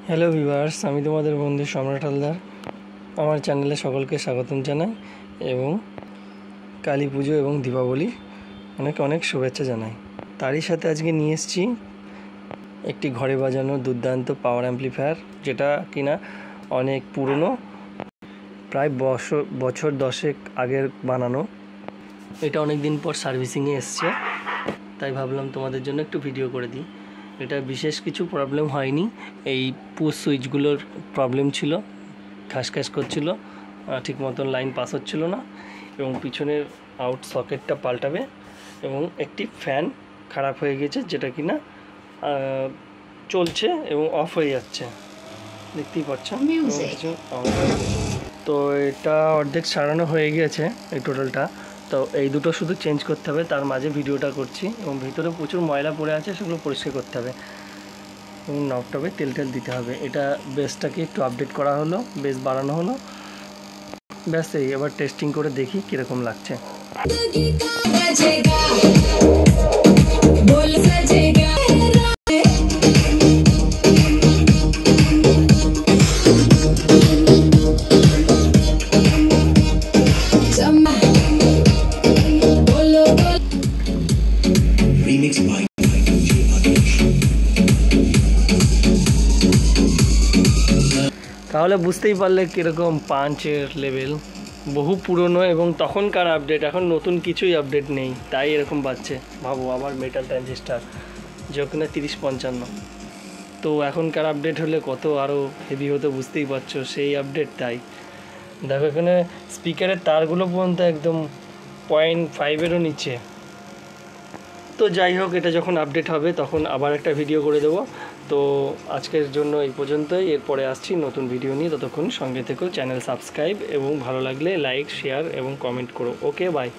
Hello viewers, আমি তোমাদের বন্ধু সম্রাট হালদার। আমার চ্যানেলে সকলকে স্বাগতম জানাই এবং কালী পুজো এবং দীপাবলি অনেক অনেক শুভেচ্ছা জানাই। তারই সাথে আজকে নিয়ে এসেছি একটি ঘরে বাজানো দুর্দান্ত পাওয়ার অ্যাম্পলিফায়ার, যেটা কিনা অনেক পুরনো, প্রায় বছর 10 আগের বানানো। এটা অনেক দিন পর সার্ভিসিংয়ে এসছে, তাই ভাবলাম তোমাদের জন্য একটু ভিডিও করে দিই। এটা বিশেষ কিছু প্রবলেম হয়নি, এই পুশ সুইচগুলোর প্রবলেম ছিল, খাসখাস করছিল, ঠিক মতন লাইন পাস হচ্ছিল না, এবং পিছনের আউট সকেটটা পাল্টাবে, এবং একটি ফ্যান খারাপ হয়ে গেছে যেটা কিনা চলছে এবং অফ হয়ে যাচ্ছে, দেখতেই পাচ্ছ। তো এটা অর্ধেক সারানো হয়ে গেছে এই টোটালটা। তো এই দুটো শুধু চেঞ্জ করতে হবে, তার মাঝে ভিডিওটা করছি। এবং ভিতরে প্রচুর ময়লা পড়ে আছে, সেগুলো পরিষ্কার করতে হবে এবং নবটাবে তেল দিতে হবে। এটা বেসটাকে একটু আপডেট করা হলো, বেস বাড়ানো হলো, ব্যাস। এই এবার টেস্টিং করে দেখি কীরকম লাগছে। তাহলে বুঝতেই পারলে কীরকম পাঞ্চের লেভেল, বহু পুরনো এবং তখনকার আপডেট। এখন নতুন কিছুই আপডেট নেই, তাই এরকম বাজছে। ভাবো, আবার মেটাল ট্রানজিস্টার, যে কিনা 3055। তো এখনকার আপডেট হলে কত আরও হেভি হতো, বুঝতেই পারছো। সেই আপডেট, তাই দেখো এখানে স্পিকারের তারগুলো পর্যন্ত একদম 0.5-এরও নিচে। তো যাই হোক, এটা যখন আপডেট হবে তখন আবার একটা ভিডিও করে দেবো। তো আজকের জন্য এই পর্যন্তই, এরপরে আসছি নতুন ভিডিও নিয়ে। ততক্ষণ সঙ্গে থেকো, চ্যানেল সাবস্ক্রাইব এবং ভালো লাগলে লাইক, শেয়ার এবং কমেন্ট করো। ওকে, বাই।